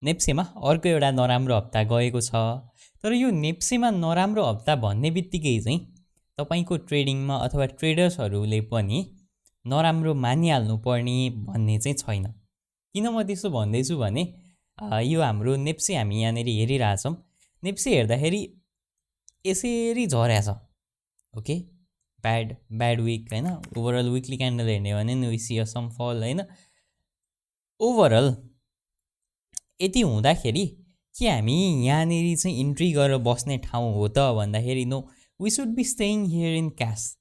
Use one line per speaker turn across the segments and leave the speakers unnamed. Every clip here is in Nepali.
नेप्सेमा अर्को एउटा नराम्रो हप्ता गएको छ। तर यो नेप्सेमा नराम्रो हप्ता भन्ने बित्तिकै चाहिँ तपाईँको ट्रेडिङमा अथवा ट्रेडर्सहरूले पनि नराम्रो मानिहाल्नु पर्ने भन्ने चाहिँ छैन। किन म त्यसो भन्दैछु भने यो हाम्रो नेप्से हामी यहाँनिर हेरिरहेछौँ। नेप्से हेर्दाखेरि यसरी झरेछ। ओके, ब्याड विक होइन। ओभरअल विकली क्यान्डल हेर्ने भने वी सी अ सम फल होइन। ओभरअल यति हुँदाखेरि के हामी यहाँनिर चाहिँ इन्ट्री गरेर बस्ने ठाउँ हो त भन्दाखेरि no, we should be staying here in cash.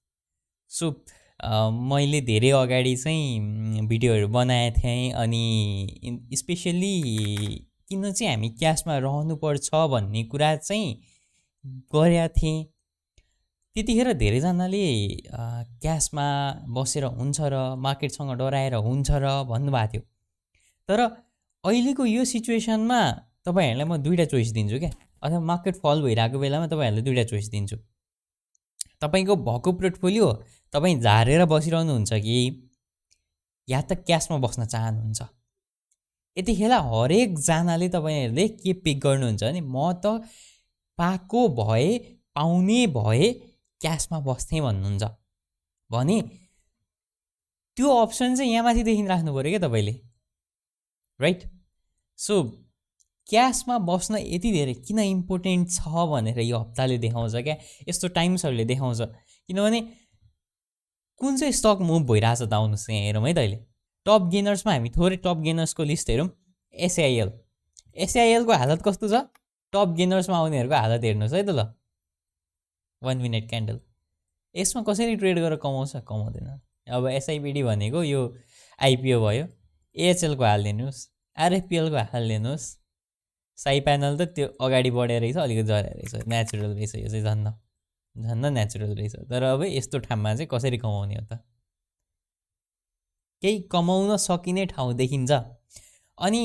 So मैले धेरै अगाडि चाहिँ भिडियोहरू बनाएको थिएँ अनि स्पेसल्ली किन चाहिँ हामी क्यासमा रहनुपर्छ भन्ने कुरा चाहिँ गरेका थिएँ। त्यतिखेर धेरैजनाले क्यासमा बसेर हुन्छ र मार्केटसँग डराएर हुन्छ र भन्नुभएको थियो। तर अहिलेको यो सिचुएसनमा तपाईँहरूलाई म दुईवटा चोइस दिन्छु क्या, अथवा मार्केट फल भइरहेको बेलामा तपाईँहरूलाई दुईवटा चोइस दिन्छु। तपाईँको भएको पोर्टफोलियो तपाईँ झारेर बसिरहनुहुन्छ कि या त क्यासमा बस्न चाहनुहुन्छ। यतिखेर हरेकजनाले तपाईँहरूले के पिक गर्नुहुन्छ भने म त पाएको भए पाउने भए क्यासमा बस्थेँ भन्नुहुन्छ भने त्यो अप्सन चाहिँ यहाँ माथि देखिराख्नु पऱ्यो क्या तपाईँले, राइट। सो क्यासमा बस्न यति धेरै किन इम्पोर्टेन्ट छ भनेर यो हप्ताले देखाउँछ क्या, यस्तो टाइम्सहरूले देखाउँछ। किनभने कुन चाहिँ स्टक मुभ भइरहेछ त आउनुहोस् यहाँ हेरौँ है त। अहिले टप गेनर्समा हामी थोरै टप गेनर्सको लिस्ट हेरौँ। एसआइएलको हालत कस्तो छ, टप गेनर्समा आउनेहरूको हालत हेर्नुहोस् है त ल। 1 मिनट क्यान्डल यसमा कसरी ट्रेड गरेर कमाउँछ, कमाउँदैन। अब एसआइपिडी भनेको यो आइपिओ भयो। एएचएलको हालिदिनुहोस्, आरएफपिएलको हालिदिनुहोस्। साई प्यानल त त्यो अगाडि बढेर रहेछ, अलिकति झरेर रहेछ, नेचुरल रहेछ। यो चाहिँ झन्न नेचुरल रहेछ। तर अब यस्तो ठाउँमा चाहिँ कसरी कमाउने हो त, केही कमाउन सकिने ठाउँ देखिन्छ। अनि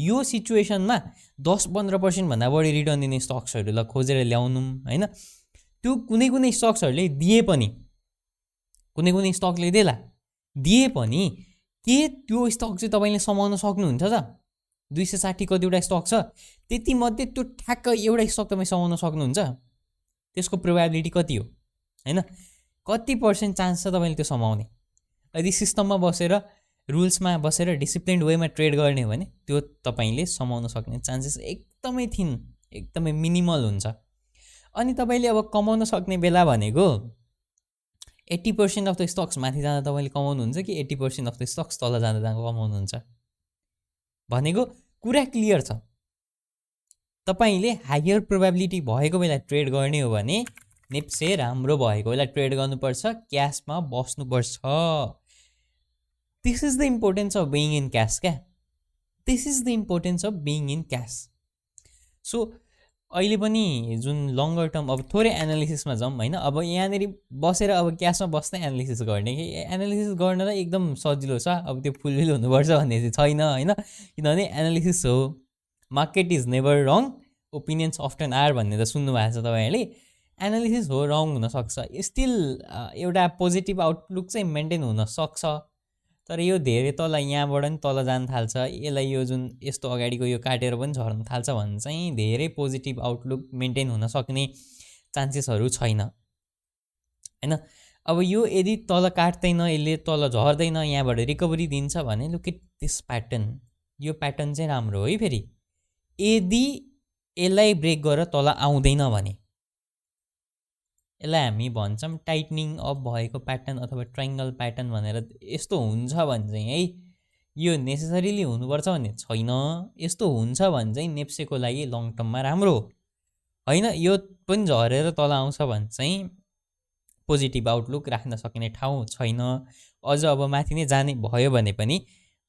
यो सिचुएसनमा 10-15% भन्दा बढी रिटर्न दिने स्टक्सहरूलाई खोजेर ल्याउनु होइन। त्यो कुनै स्टक्सहरूले दिए पनि, कुनै स्टकले देला दिए पनि के त्यो स्टक चाहिँ तपाईँले समाउन सक्नुहुन्छ त? 260 कतिवटा स्टक छ, त्यति मध्ये त्यो ठ्याक्क एउटा स्टक तपाईँ समाउन सक्नुहुन्छ? त्यसको प्रोबेबिलिटी कति हो होइन? कति % चान्स छ तपाईँले त्यो समाउने? यदि सिस्टममा बसेर रुल्समा बसेर डिसिप्लिन्ड वेमा ट्रेड गर्ने हो भने त्यो तपाईँले समाउन सक्ने चान्सेस एकदमै थिन, एकदमै मिनिमल हुन्छ। अनि तपाईँले अब कमाउन सक्ने बेला भनेको 80% अफ द स्टक्स माथि जाँदा तपाईँले कमाउनुहुन्छ कि 80% अफ द स्टक्स तल जाँदा कमाउनुहुन्छ भनेको कुरा क्लियर छ। तपाईँले हायर प्रोबेबिलिटी भएको बेला ट्रेड गर्ने हो भने नेप्से राम्रो भएको बेला ट्रेड गर्नुपर्छ, क्यासमा बस्नुपर्छ। This is the importance of being in cash क्या, this is the importance of being in cash. So अहिले पनि जुन लङ्गर टर्म अब थोरै एनालिसिसमा जाउँ होइन। अब यहाँनिर बसेर अब क्यासमा बस्दै एनालिसिस गर्ने कि एनालिसिस गर्नलाई एकदम सजिलो छ। अब त्यो फुलफिल हुनुपर्छ भन्ने चाहिँ छैन होइन। किनभने एनालिसिस हो, market is never wrong, opinions often are भन्ने त सुन्नु भएको छ तपाईँहरूले। एनालिसिस हो, रङ हुनसक्छ, स्टिल एउटा पोजिटिभ आउटलुक चाहिँ मेन्टेन हुनसक्छ। तर यो धेरै तल यहाँबाट नि तल जान थाल्छ, यसलाई यो जुन यस्तो अगाडिको यो काटेर पनि झर्न थाल्छ भने चाहिँ धेरै पोजिटिभ आउटलुक मेन्टेन हुन सक्ने चान्सेसहरू छैन होइन। अब यो यदि तल काट्दैन, यसले तल झर्दैन, यहाँबाट रिकभरी दिन्छ भने लुक एट दिस प्याटर्न, यो प्याटर्न चाहिँ राम्रो हो है। फेरि यदि यसलाई ब्रेक गरेर तल आउँदैन भने यसलाई हामी भन्छौँ टाइटनिङ अप भएको प्याटर्न अथवा ट्राइङ्गल प्याटर्न भनेर। यस्तो हुन्छ भने चाहिँ है, यो नेसेसरीली हुनुपर्छ भन्ने छैन। यस्तो हुन्छ भने चाहिँ नेप्सेको लागि लङ टर्ममा राम्रो होइन। यो पनि झरेर तल आउँछ भने चाहिँ पोजिटिभ आउटलुक राख्न सक्ने ठाउँ छैन। अझ अब माथि नै जाने भयो भने पनि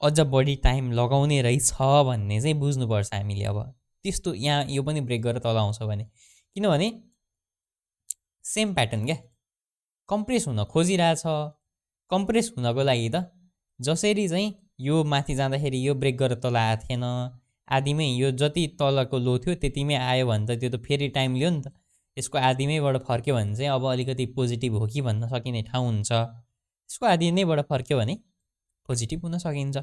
अझ बढी टाइम लगाउने रहेछ भन्ने चाहिँ बुझ्नुपर्छ हामीले। अब त्यस्तो यहाँ यो पनि ब्रेक गरेर तल आउँछ भने, किनभने सेम प्याटर्न क्या, कम्प्रेस हुन खोजिरहेछ। कम्प्रेस हुनको लागि त जसरी चाहिँ यो माथि जाँदाखेरि यो ब्रेक गरेर तल आएको थिएन, आधीमै यो जति तलको लो थियो त्यतिमै आयो भने त त्यो त फेरि टाइम लियो नि त। यसको आधीमैबाट फर्क्यो भने चाहिँ अब अलिकति पोजिटिभ हो कि भन्न सकिने ठाउँ हुन्छ। यसको आधी नैबाट फर्क्यो भने पोजिटिभ हुन सकिन्छ,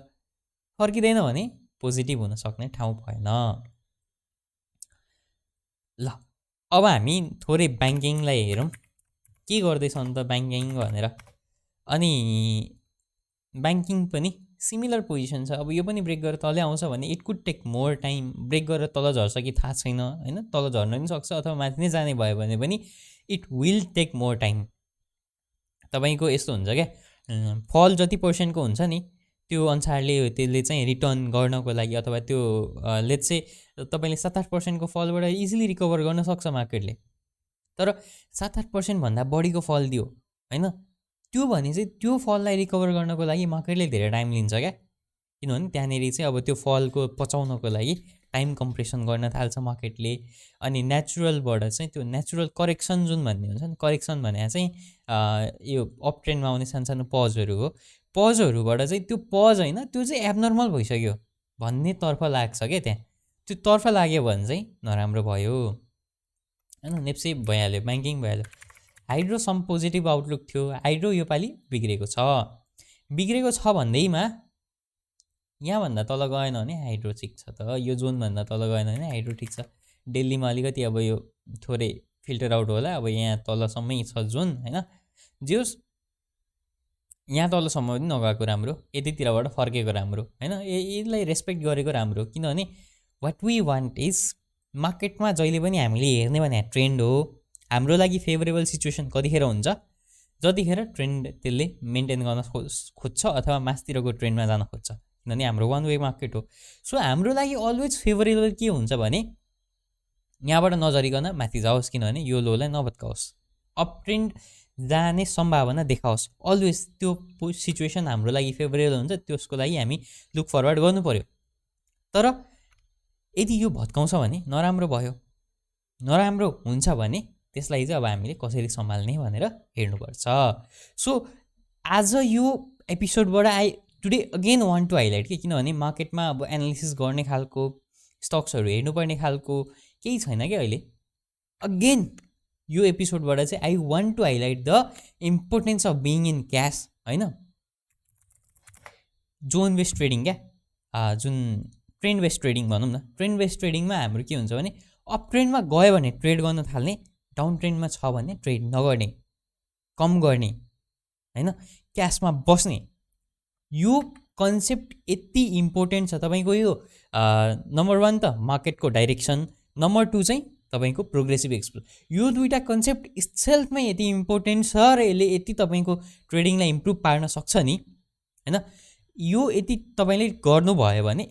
फर्किँदैन भने पोजिटिभ हुनसक्ने ठाउँ भएन। ल अब हामी थोरै ब्याङ्किङलाई हेरौँ, के गर्दैछ अन्त ब्याङ्किङ भनेर। अनि ब्याङ्किङ पनि सिमिलर पोजिसन छ। अब यो पनि ब्रेक गरेर तलै आउँछ भने it could take more time. Break गरेर तल झर्छ कि थाहा छैन होइन, तल झर्न पनि सक्छ अथवा माथि नै जाने भयो भने पनि it will take more time. तपाईँको यस्तो हुन्छ क्या, फल जति पर्सेन्टको हुन्छ नि त्यो अनुसारले त्यसले चाहिँ रिटर्न गर्नको लागि अथवा त्यो लेट्स चाहिँ तपाईँले 7-8% फलबाट इजिली रिकभर गर्न सक्छ मार्केटले। तर 7-8% भन्दा बढीको फल दियो होइन, त्यो भने चाहिँ त्यो फललाई रिकभर गर्नको लागि मार्केटले धेरै टाइम लिन्छ क्या। किनभने त्यहाँनिर चाहिँ अब त्यो फलको पचाउनको लागि टाइम कम्प्रेसन गर्न थाल्छ मार्केटले। अनि नेचुरलबाट चाहिँ त्यो नेचुरल करेक्सन जुन भन्ने हुन्छ नि, करेक्सन भने चाहिँ यो अप ट्रेन्डमा आउने सानो पजहरू हो। पजहरूबाट चाहिँ त्यो पज होइन, त्यो चाहिँ एबनर्मल भइसक्यो भन्ने तर्फ लाग्छ क्या। त्यहाँ त्यो तर्फ लाग्यो भने चाहिँ नराम्रो भयो होइन। नेप्सी भइहाल्यो, ब्याङ्किङ भइहाल्यो। हाइड्रो सम पोजिटिभ आउटलुक थियो, हाइड्रो योपालि बिग्रेको छ भन्दैमा यहाँभन्दा तल गएन भने हाइड्रो ठिक छ त, यो जोनभन्दा तल गएन भने हाइड्रो ठिक छ। दिल्लीमा अलिकति अब यो थोरै फिल्टर आउट होला, अब यहाँ तलसम्मै छ जोन होइन। जे होस् यहाँ तलसम्म पनि नगएको राम्रो, यतितिरबाट फर्केको राम्रो होइन, यसलाई रेस्पेक्ट गरेको राम्रो। किनभने वाट वी वान्ट इज मार्केटमा जहिले पनि हामीले हेर्ने भने ट्रेन्ड हो। हाम्रो लागि फेभरेबल सिचुएसन कतिखेर हुन्छ, जतिखेर ट्रेन्ड त्यसले मेन्टेन गर्न खोज्छ अथवा मास्तिरको ट्रेन्डमा जान खोज्छ। किनभने हाम्रो वान वे मार्केट हो। सो हाम्रो लागि अलवेज फेभरेबल के हुन्छ भने यहाँबाट नजरिकन माथि जाओस्, किनभने यो लोलाई नभत्काओस्, अप ट्रेन्ड जाने सम्भावना देखाओस्। अलवेज त्यो सिचुएसन हाम्रो लागि फेभरेबल हुन्छ, त्यसको लागि हामी लुक फरवर्ड गर्नु पर्यो। तर यदि यो भत्काउँछ भने नराम्रो भयो, नराम्रो हुन्छ भने त्यसलाई चाहिँ अब हामीले कसरी सम्हाल्ने भनेर हेर्नुपर्छ। सो आज यो एपिसोडबाट today again want to highlight कि किनभने मार्केटमा अब एनालिसिस गर्ने खालको स्टक्सहरू हेर्नुपर्ने खालको केही छैन क्या अहिले। अगेन यो एपिसोडबाट चाहिँ I want to highlight the importance of being in cash होइन। जोन बेस्ड ट्रेडिङ क्या, जुन ट्रेन्ड बेस्ड ट्रेडिङ भनौँ न, ट्रेन्ड बेस्ड ट्रेडिङमा हाम्रो के हुन्छ भने अप ट्रेन्डमा गयो भने ट्रेड गर्न थाल्ने, डाउन ट्रेन्डमा छ भने ट्रेड नगर्ने, कम गर्ने होइन, क्यासमा बस्ने। यो कन्सेप्ट यति इम्पोर्टेन्ट छ तपाईँको। यो नम्बर 1 त मार्केटको डाइरेक्सन, नम्बर 2 चाहिँ तपाईँको प्रोग्रेसिभ एक्सपोजर। यो दुईवटा कन्सेप्ट इट्सेल्फमै यति इम्पोर्टेन्ट छ र यसले यति तपाईँको ट्रेडिङलाई इम्प्रुभ पार्न सक्छ नि होइन। यो यति तपाईँले गर्नुभयो भने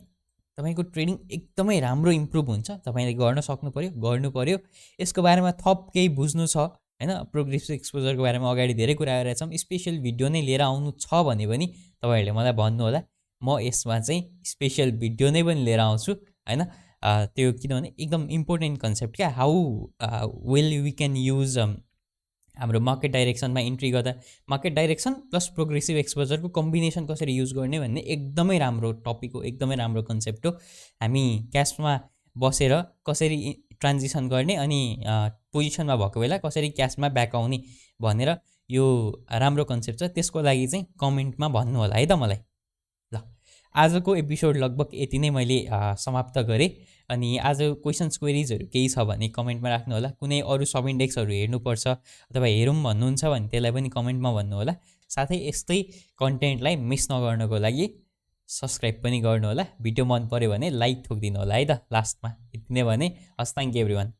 तपाईँको ट्रेडिङ एकदमै राम्रो इम्प्रुभ हुन्छ। तपाईँले गर्न सक्नु पर्यो। यसको बारेमा थप केही बुझ्नु छ होइन, प्रोग्रेसिभ एक्सपोजरको बारेमा अगाडि धेरै कुरा गरेका छौँ। स्पेसल भिडियो नै लिएर आउनु छ भने पनि तपाईँहरूले मलाई भन्नु होला, म यसमा चाहिँ स्पेसल भिडियो नै पनि लिएर आउँछु होइन। त्यो किनभने एकदम इम्पोर्टेन्ट कन्सेप्ट क्या, how well we can use हाम्रो मार्केट डाइरेक्सनमा इन्ट्री गर्दा मार्केट डाइरेक्सन प्लस प्रोग्रेसिभ एक्सपोजरको कम्बिनेसन कसरी युज गर्ने भन्ने एकदमै राम्रो टपिक हो, एकदमै राम्रो कन्सेप्ट हो। हामी क्यासमा बसेर कसरी ट्रान्जिसन गर्ने अनि पोजिसनमा भएको बेला कसरी क्यासमा ब्याक आउने भनेर यो राम्रो कन्सेप्ट छ। त्यसको लागि चाहिँ कमेन्टमा भन्नु होला है त मलाई। ल आजको एपिसोड लगभग यति नै मैले समाप्त गरेँ। अनि आज क्वेसन्स क्वेरिजहरू केही छ भने कमेन्टमा राख्नु होला। कुनै अरू सब इन्डेक्सहरू हेर्नुपर्छ अथवा हेरौँ भन्नुहुन्छ भने त्यसलाई पनि कमेन्टमा भन्नु होला। साथै यस्तै कन्टेन्टलाई मिस नगर्नको लागि सब्सक्राइब पनि गर्नु होला। भिडियो मन पऱ्यो भने लाइक ठोकिदिनु होला है त लास्टमा। यति नै भने हस्, थ्याङ्क यू एभ्रिवान।